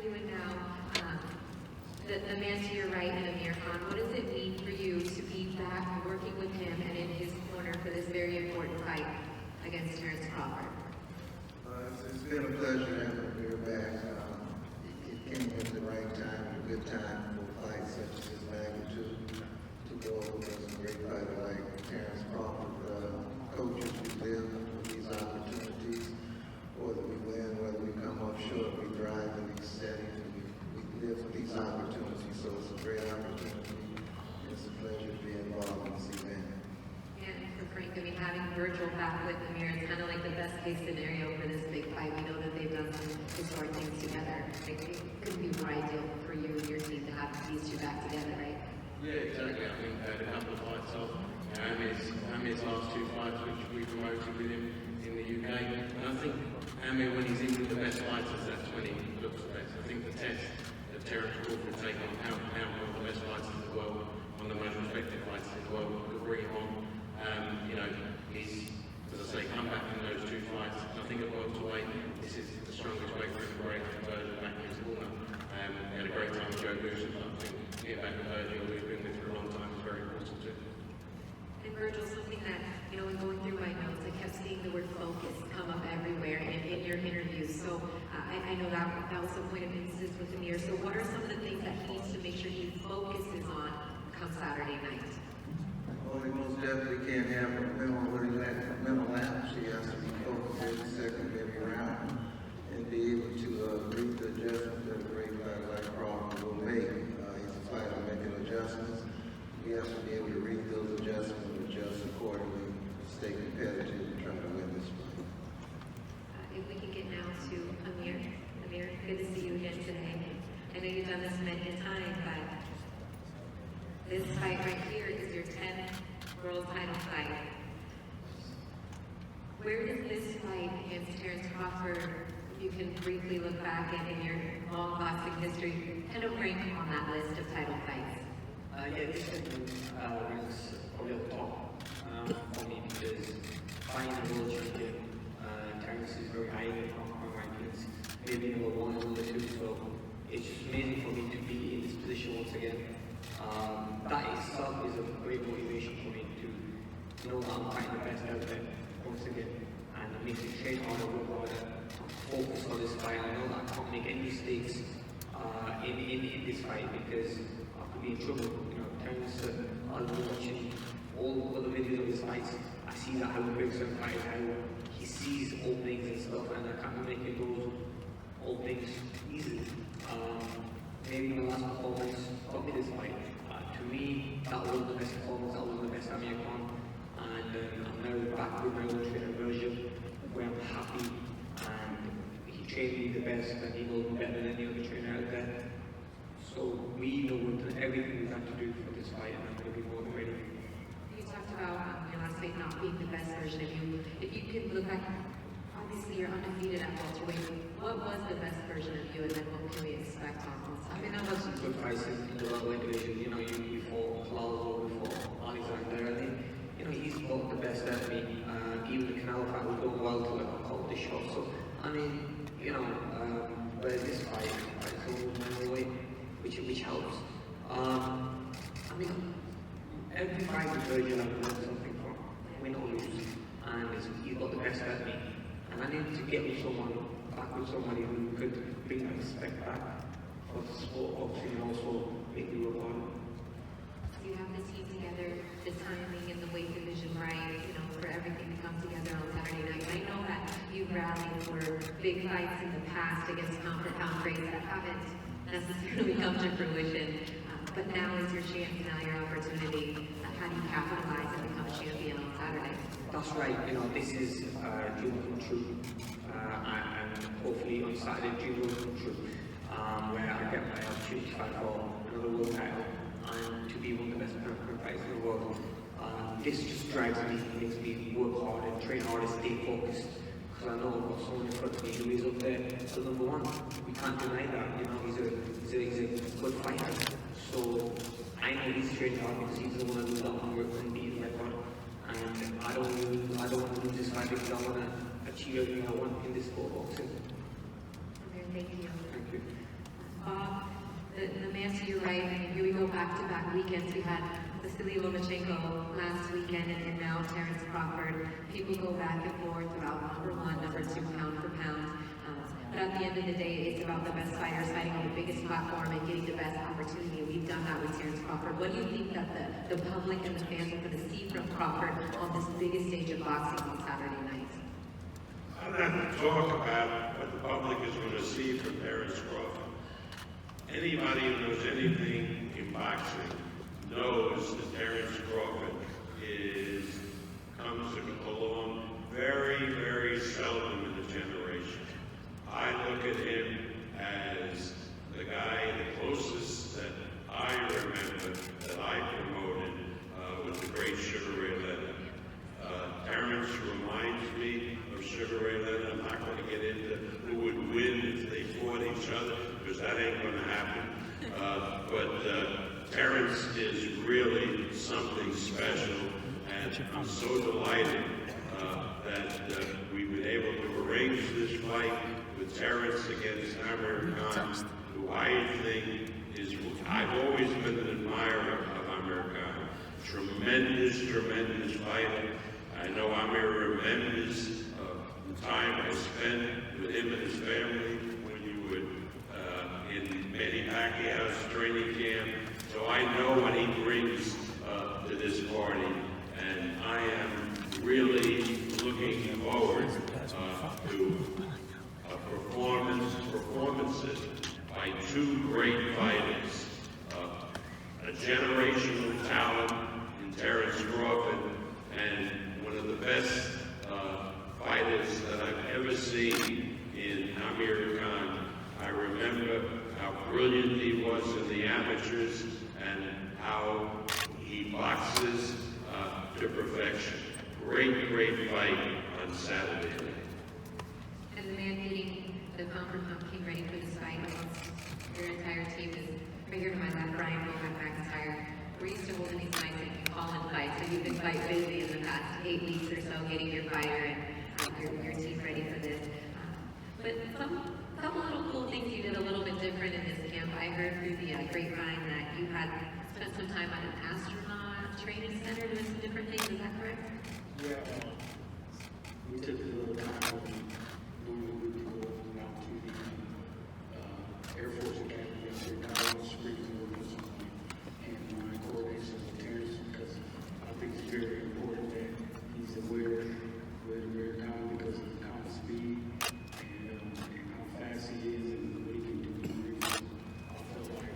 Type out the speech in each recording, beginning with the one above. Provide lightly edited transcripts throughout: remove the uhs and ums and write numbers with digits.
you and now the man to your right, and Amir Khan. What does it mean for you to be back working with him and in his corner for this very important fight against Terence Crawford? It's been a pleasure having Amir back. It came at the right time, a good time for fights such as this magnitude to go over a great fighter like Terence Crawford. Coaches, we live for these opportunities. Whether we win, whether we come up short, we drive and we steady. We live for these opportunities, so it's a great opportunity. It's a pleasure to be involved in this event. And for Frank, I mean, having Virgil back with Amir is kind of like the best case scenario for this big fight. We know that they've done some historic things together. Like, it could be more ideal for you and your team to have these two back together, right? Yeah, exactly. I think a couple of fights off. Amir's last two fights, which we promoted with him in the UK. And I think Amir, when he's in with the best fighters, that's when he looks best. I think the test of Terence Crawford taking on pound for pound one of the best fighters in the world, one of the most respected fighters in the world, could bring him on. He's, as I say, come back in those two fights. I think at welterweight, this is the strongest weight for him to break Verdejo back in his corner. We had a great time with Joe Goose, and I think to get back with Verdejo, who we've been with for a long time, is very important too. And Virgil, something that, in going through my notes, I kept seeing the word focus come up everywhere in your interviews. So I know that was the point of emphasis with Amir. So what are some of the things that he needs to make sure he focuses on come Saturday night? Well, he most definitely can't have a mental lapse. He has to be focused every second, every round, and be able to read the adjustments that a great fighter like Crawford will make. He's a fighter making adjustments. He has to be able to read those adjustments and adjust accordingly, stay competitive, and try to win this fight. If we can get now to Amir. Amir, good to see you again today. I know you've done this many times, but this fight right here is your 10th world title fight. Where does this fight against Terence Crawford, if you can briefly look back in your long boxing history, kind of rank on that list of title fights? Yeah, this ranks probably at the top for me because fighting the world champion, Terence is very high in my rankings, maybe number one or number two, so it's just amazing for me to be in this position once again. That itself is a great motivation for me to know that I'm fighting the best out there once again, and it makes me train harder, work harder, focus on this fight. I know that I can't make any mistakes in this fight because I could be in trouble. Terence, I'll be watching all the videos of his fights. I see that how he breaks certain fights, how he sees openings and stuff, and I can't be making those openings easily. Maybe my last performance got me this fight. To me, that was the best performance, that was the best Amir Khan, and I'm now back with my own trainer version, where I'm happy, and he trained me the best, and he knows me better than any other trainer out there. So we know we've done everything we have to do for this fight, and I'm going to be more than ready. You talked about your last fight not being the best version of you. If you could look back, obviously you're undefeated at welterweight. What was the best version of you, and then what can we expect on I mean, I've had some good fights in the welterweight division. You fought Palazzo, we fought Alexander. I think, he's got the best out of me. Even the Canal fight was going well till I got caught the shot. So, I mean, but this fight, it's almost my way, which helps. I mean, every fight with Virgil I've learned something from, win or lose. And he's got the best out of me. And I need to get with someone, back with somebody who could bring that respect back for the sport boxing and also make me work harder. You have the team together, the timing and the weight division right, for everything to come together on Saturday night. I know that you've rallied for big fights in the past against pound-for-pound grades that haven't necessarily come to fruition, but now is your chance, now your opportunity. How do you capitalize and become a champion on Saturday? That's right, this is dream come true, and hopefully on Saturday dream will come true, where I get my opportunity to fight for another world title and to be one of the best fighters in the world. This just drives me, makes me work hard and train hard and stay focused, because I know I've got someone in front of me who is up there to number one. We can't deny that, he's a good fighter. So I know he's training hard because he's the one who's done work and beat record. And I don't want to lose this fight because I want to achieve everything I want in this sport boxing. Okay, thank you. Thank you. right? And here we go back-to-back weekends. We had Vasily Lomachenko last weekend, and now Terence Crawford. People go back and forth about number 1, number 2, pound for pound. But at the end of the day, it's about the best fighters fighting on the biggest platform and getting the best opportunity. We've done that with Terence Crawford. What do you think that the public and the fans are going to see from Crawford on this biggest stage of boxing on Saturday night? I'm not going to talk about what the public is going to see from Terence Crawford. Anybody who knows anything in boxing knows that Terence Crawford comes along very, very seldom in a generation. I look at him as the guy, the closest that I remember that I promoted was the great Sugar Ray Leonard. Terence reminds me of Sugar Ray Leonard. I'm not going to get into who would win if they fought each other, because that ain't going to happen. But Terence is really something special, and I'm so delighted that we've been able to arrange this fight with Terence against Amir Khan, who I think is, I've always been an admirer of Amir Khan. Tremendous, tremendous fighter. I know Amir remembers the time I spent with him and his family when you were in Manny Pacquiao's training camp. So I know what he brings to this party, and I am really looking forward to performances by two great fighters, a generational talent in Terence Crawford, and one of the best fighters that I've ever seen in Amir Khan. I remember how brilliant he was in the amateurs and how he boxes to perfection. Great, great fight on Saturday night. And the man getting the pound for pound king ready for this fight amongst your entire team is right here to my left, Brian Bowman McIntyre. We're used to holding these fights and calling fights, so you've been quite busy in the past 8 weeks or so getting your fighter and your team ready for this. But some couple little cool things you did a little bit different in this camp. I heard through the grapevine that you had spent some time at an astronaut training center doing some different things. Is that correct? Yeah, we took a little time when we would go out to the Air Force Academy up there, Colorado Springs, and my coordination with Terence, because I think it's very important that he's aware with Amir Khan because of the kind of speed and how fast he is and what he can do in the ring. I felt like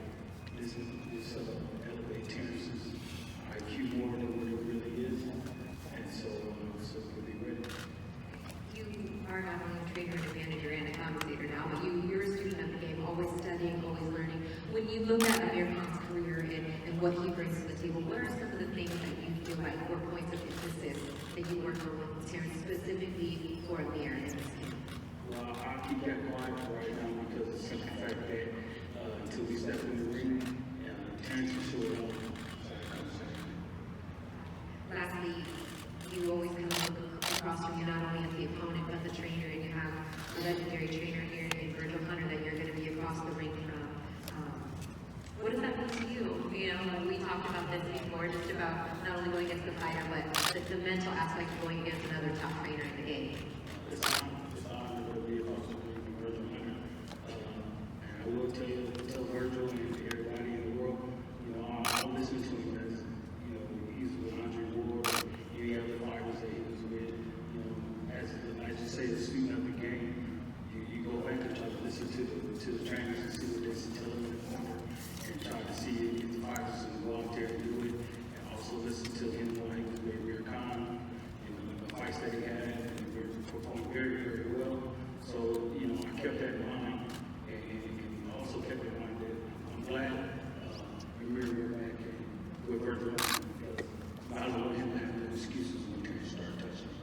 this elevate Terence's IQ more than what it really is. And so we'll be ready. You are not only a trainer and a manager and a commentator now, but you're a student of the game, always studying, always learning. When you look at Amir Khan's career and what he brings to the table, what are some of the things that you feel like were points of emphasis that you work on with Terence specifically for Amir in this game? Well, I'll keep that quiet for right now because of the simple fact that until we step in the ring, Terence is showing up. Lastly, you always kind of look across from you not only at the opponent but the trainer, and you have a legendary trainer here in Verdejo that you're going to be across the ring from. What does that mean to you? You know, we talked about this before, just about not only going against the fighter, but the mental aspect of going against another top trainer in the game. It's an honor to be across the ring from Verdejo. And I will tell Verdejo and everybody in the world, you know, I'll listen to him as, you know, he's with Andre Ward, any other fighters that he was with, you know, as you say, the student of the game, you go back and try to listen to the trainers and see what they're telling you in the corner, and try to see if the fighters will go out there and do it, and also listen to him when he was with Amir Khan, and the fights that he had, and he performed very, very well. So, you know, I kept that in mind, and also kept in mind that I'm glad Amir back with Verdejo, because I don't want him to have no excuses when Terence start touching.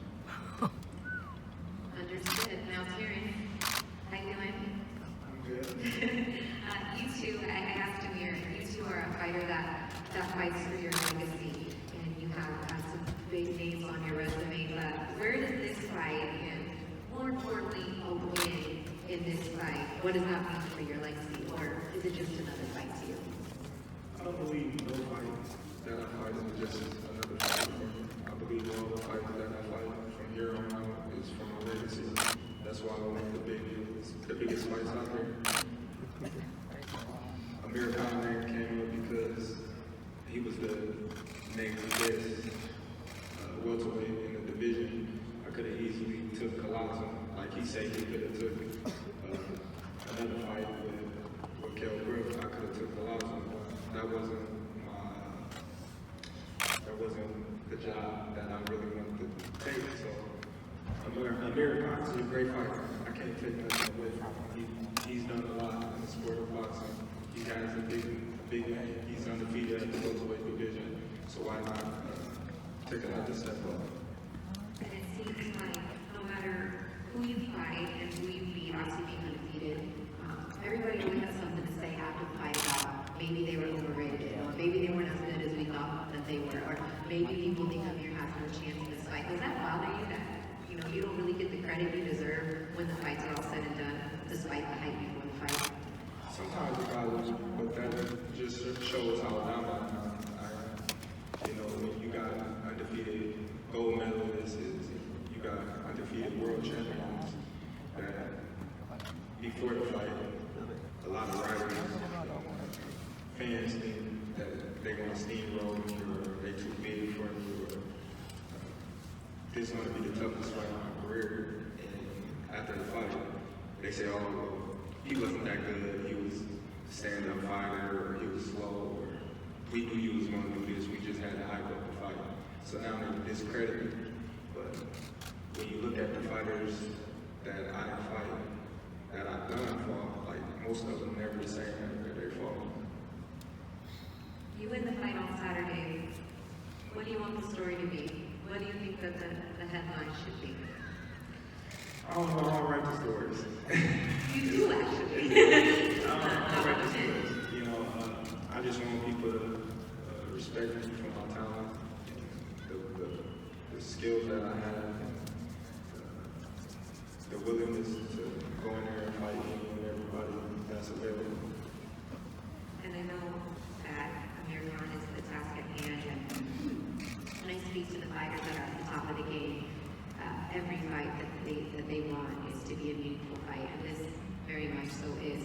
Understood. Now, Terence, how you doing? I'm good. You two, I asked Amir, you two are a fighter that fights for your legacy, and you have some big names on your resume, but where does this fight, and more importantly, a win in this fight, what does that mean for your legacy, or is it just another fight to you? I don't believe no fight that I fight is just another fight for me. I believe all the fights that I fight from here on out is from my legacy. That's why I want the biggest fights out there. Amir Khan name came up because he was the next best welterweight in the division. I could have easily took Colossus. Like he said, he could have took another fight with Kell Griff. I could have took Colossus, but that wasn't the job that I really wanted to take. So Amir Khan is a great fighter. I can't take nothing away from him. He's done a lot in the sport of boxing. He has a big name. He's undefeated at the welterweight division. So why not take another step up? And it seems like no matter who you fight and who you beat, obviously being undefeated, everybody always has something to say after the fight about maybe they were overrated, or maybe they weren't as good as we thought that they were, or maybe people think Amir has no chance in this fight. Does that bother you that, you know, you don't really get the credit you deserve when the fights are all said and done, despite the hype before the fight? Sometimes it bothers me, but that just shows how down I am. You know, when you got undefeated gold medalists, you got undefeated world champions, that before the fight, a lot of writers, fans think that they want to steamroll you, or they too big for you, or this is going to be the toughest fight of my career. And after the fight, they say, oh, well, he wasn't that good, he was a stand-up fighter, or he was slow, or we knew he was going to do this, we just had to hype up the fight. So now they discredit me. But when you look at the fighters that I fight, that I've done for, like most of them never the same after they fought. You win the fight on Saturday. What do you want the story to be? What do you think that the headline should be? I don't know how to write the stories. You do actually. I don't know how to write the stories. You know, I just want people to respect me for my talent, the skills that I have, the willingness to go in there and fight anyone and everybody that's available. And I know that Amir Khan is the task at hand, and when I speak to the fighters that are at the top of the game, every fight that they want is to be a meaningful fight, and this very much so is.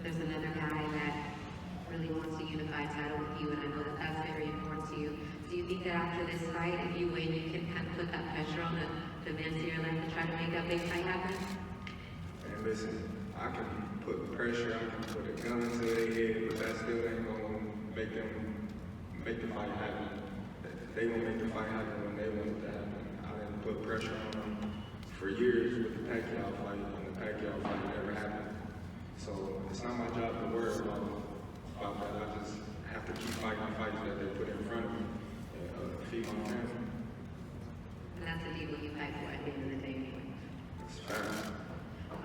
There's another guy that really wants to unify a title with you, and I know that that's very important to you. Do you think that after this fight, if you win, you can kind of put that pressure on the men to your left to try to make that big fight happen? And listen, I can put pressure, I can put a gun to their head, but that still ain't gonna make the fight happen. They won't make the fight happen when they want it to happen. I didn't put pressure on them for years with the Pacquiao fight, and the Pacquiao fight never happened. So it's not my job to worry about that. I just have to keep fighting the fights that they put in front of me and feed my family. And that's the deal you fight for at the end of the day anyway. It's fast.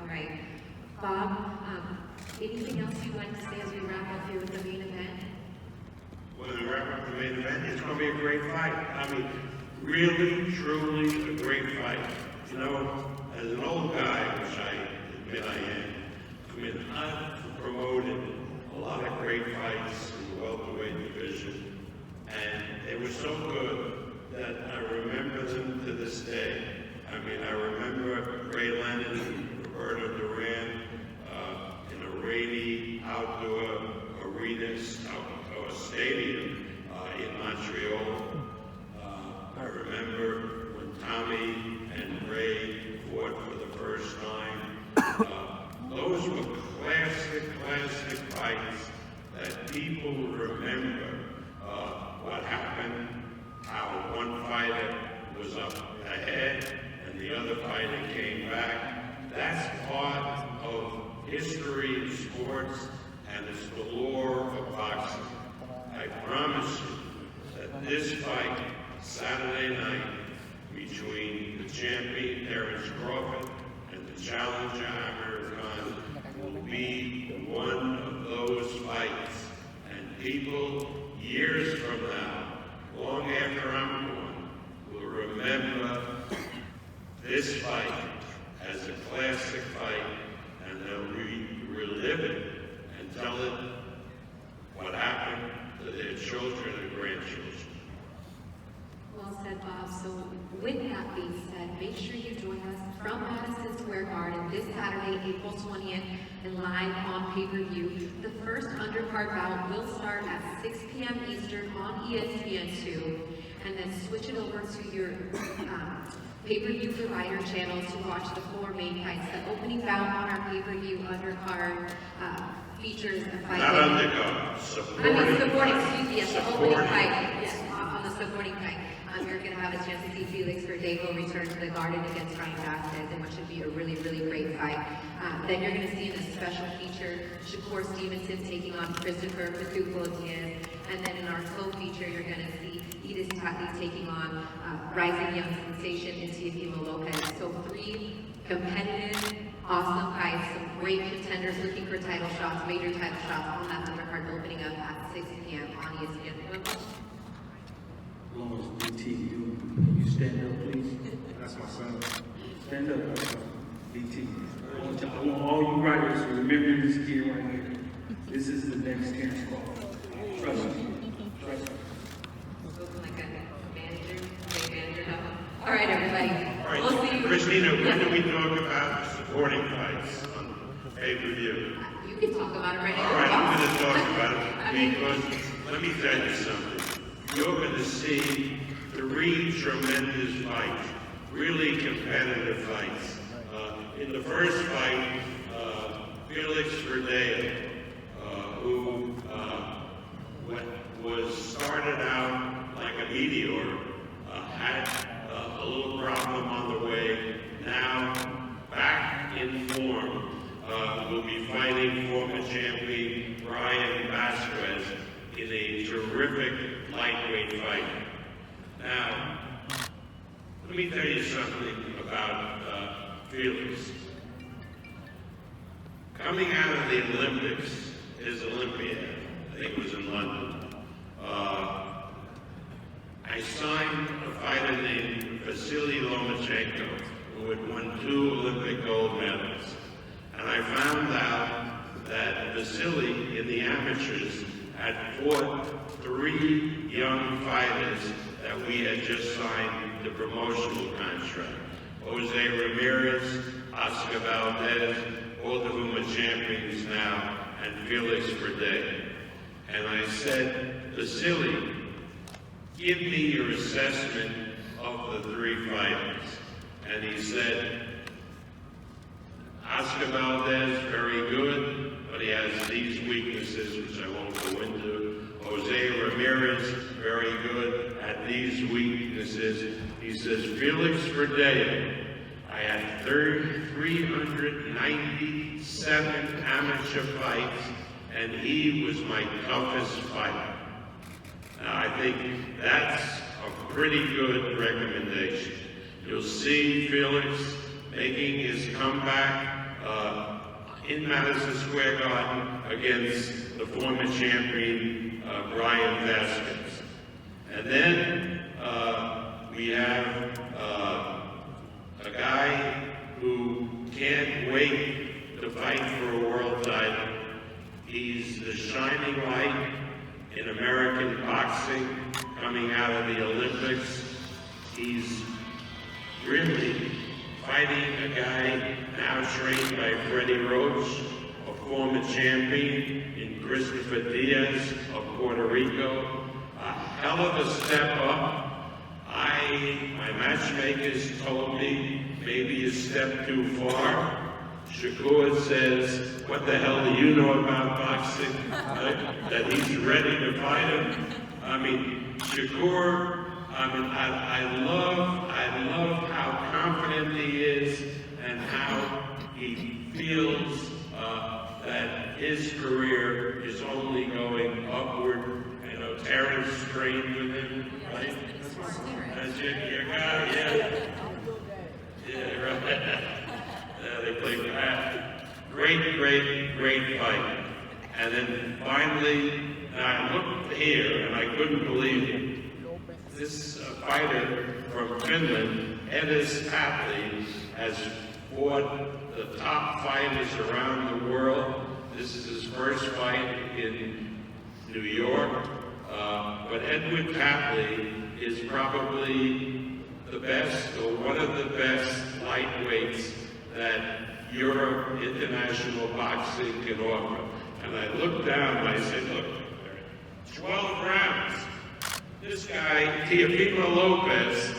All right. Bob, anything else you'd like to say as we wrap up here with the main event? When we wrap up the main event, it's going to be a great fight. I mean, really, truly a great fight. You know, as an old guy, which I admit I am, I mean, I've promoted a lot of great fights in the welterweight division, and they were so good that I remember them to this day. I mean, I remember Ray Leonard and Roberto Duran in a rainy outdoor arenas, outdoor stadium in Montreal. I remember when Tommy and Ray fought for the first time. Those were classic fights that people remember. What happened, how one fighter was up ahead and the other fighter came back. That's part of history in sports, and it's the lore of boxing. I promise you that this fight, Saturday night, between the champion Terence Crawford and the challenger Amir Khan, will be one of those fights. And people, years from now, long after I'm gone, will remember this fight as a classic fight, and they'll relive it and tell it what happened. said, Bob. So with that being said, make sure you join us from Madison Square Garden this Saturday, April 20th, and live on pay-per-view. The first undercard bout will start at 6 p.m. Eastern on ESPN2, and then switch it over to your pay-per-view provider channel to watch the 4 main fights. The opening bout on our pay-per-view undercard features a fight. Not undercard, supporting. Supporting, excuse me, yes, the opening Supporting. fight, yes, on the supporting fight. You're going to have a chance to see Felix Verdejo return to the Garden against Ryan Vasquez, in what should be a really, really great fight. Then you're going to see in a special feature, Shakur Stevenson taking on Christopher Diaz, and then in our slow feature, you're going to see Edith Tatley taking on rising young sensation and Teofimo Lopez. So 3 competitive, awesome fights, some great contenders looking for title shots, major title shots on that undercard opening up at 6 p.m. on ESPN. As long as BT, you stand up, please. That's my son. Stand up, BT. I want all you writers to remember this kid right here. This is the next Terence Crawford. Trust me. Trust me. Looking like a manager, great manager. All right, everybody. All right, We'll see you. Christina, when do we talk about supporting fights on pay-per-view? You can talk about it right now. All right, I'm going to talk about it because let me tell you something. You're going to see 3 tremendous fights, really competitive fights. In the first fight, Felix Verdejo, who was started out like a meteor, had a little problem on the way. Now, back in form, will be fighting former champion Ryan Vasquez in a terrific lightweight fight. Now, let me tell you something about Felix. Coming out of the Olympics, his Olympiad, I think it was in London, I signed a fighter named Vasily Lomachenko, who had won 2 Olympic gold medals. And I found out that Vasily, in the amateurs, had fought 3 young fighters that we had just signed the promotional contract. Jose Ramirez, Oscar Valdez, both of whom are champions now, and Felix Verdejo. And I said, Vasily, give me your assessment of the 3 fighters. And he said, Oscar Valdez, very good, but he has these weaknesses, which I won't go into. Jose Ramirez, very good, had these weaknesses. He says, Felix Verdejo, I had 397 amateur fights, and he was my toughest fighter. Now, I think that's a pretty good recommendation. You'll see Felix making his comeback in Madison Square Garden against the former champion, Ryan Vasquez. And then we have a guy who can't wait to fight for a world title. He's the shining light in American boxing coming out of the Olympics. He's really fighting a guy now trained by Freddie Roach, a former champion in Christopher Diaz of Puerto Rico. A hell of a step up. My matchmakers told me maybe a step too far. Shakur says, what the hell do you know about boxing? That he's ready to fight him. I mean, Shakur, I love how confident he is and how he feels that his career is only going upward. I know Terence trained with him, right? That's your guy, yeah. Yeah, right. They played that. Great fight. And then finally, I looked here and I couldn't believe it. This fighter from Finland, Edis Tatley, has fought the top fighters around the world. This is his first fight in New York. But Edward Tatley is probably the best or one of the best lightweights that Europe international boxing can offer. And I looked down and I said, look, 12 rounds. This guy, Teofimo Lopez,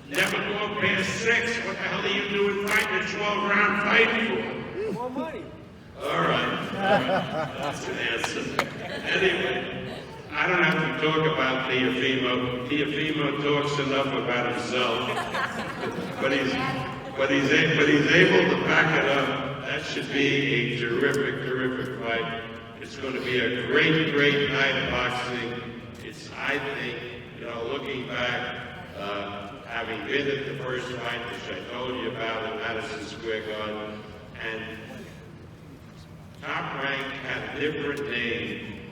never go past 6. What the hell are you doing fighting a 12-round fight for? More money. All right. That's an answer. Anyway, I don't have to talk about Teofimo. Teofimo talks enough about himself. but he's able to back it up. That should be a terrific fight. It's going to be a great night of boxing. It's, I think, you know, looking back, having been at the first fight, which I told you about at Madison Square Garden, and Top Rank had a different name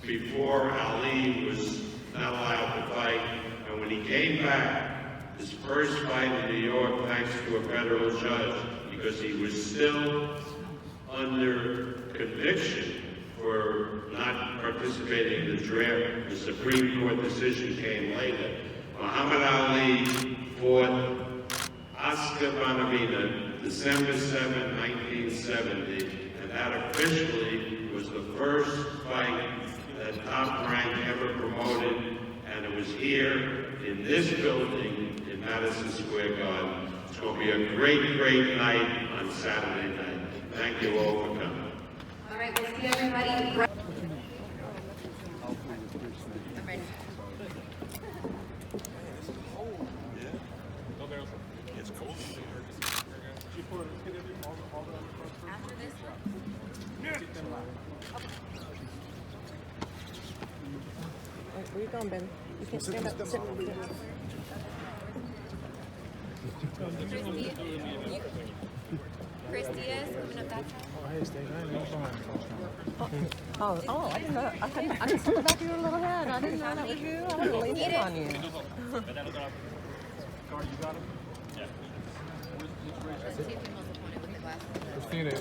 before Ali was not allowed to fight. And when he came back, his first fight in New York, thanks to a federal judge, because he was still under conviction for not participating in the draft. The Supreme Court decision came later. Muhammad Ali fought Oscar Bonavena December 7, 1970, and that officially was the first fight that Top Rank ever promoted, and it was here in this building in Madison Square Garden. It's going to be a great night on Saturday night. Thank you all for coming. All right, we'll see everybody. I'm ready. After this Where you going, Ben? You can't stand up. Sit. Chris Diaz coming up that side. Oh, I didn't know. I didn't see the back of your little head. I didn't know that was you. I would have leaned in on you. Christina,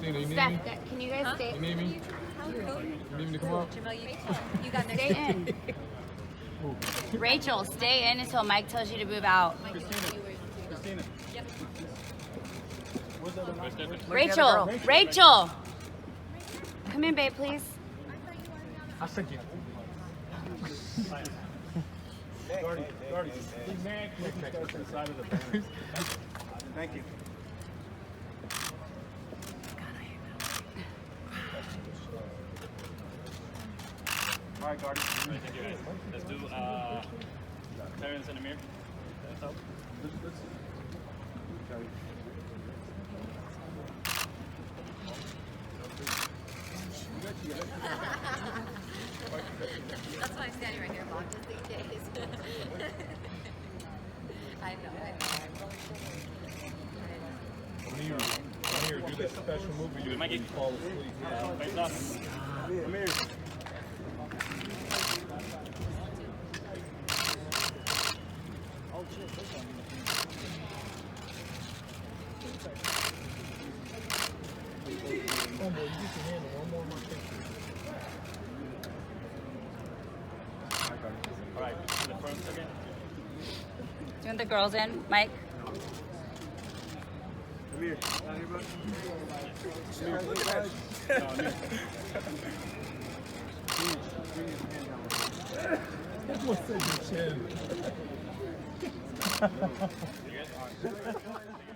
you need me? Steph, can you guys stay? You need me? You need me to come up? You got stay in. Rachel, stay in until Mike tells you to move out. Christina. Rachel! Come in, babe, please. I sent you. Guardy, these man connects to the side of the banner. Thank you. All right, Guardy. Thank you, guys. Let's do Terence and Amir. Let's That's why I'm standing right here, Mom, just in case. I know. Amir, do that special movie you might fall asleep. Face up. Amir. All right, the front again. Do you want the girls in, Mike? Amir, down here, bud. Amir, look at that. No, Amir. That was such a chin. You good? All right.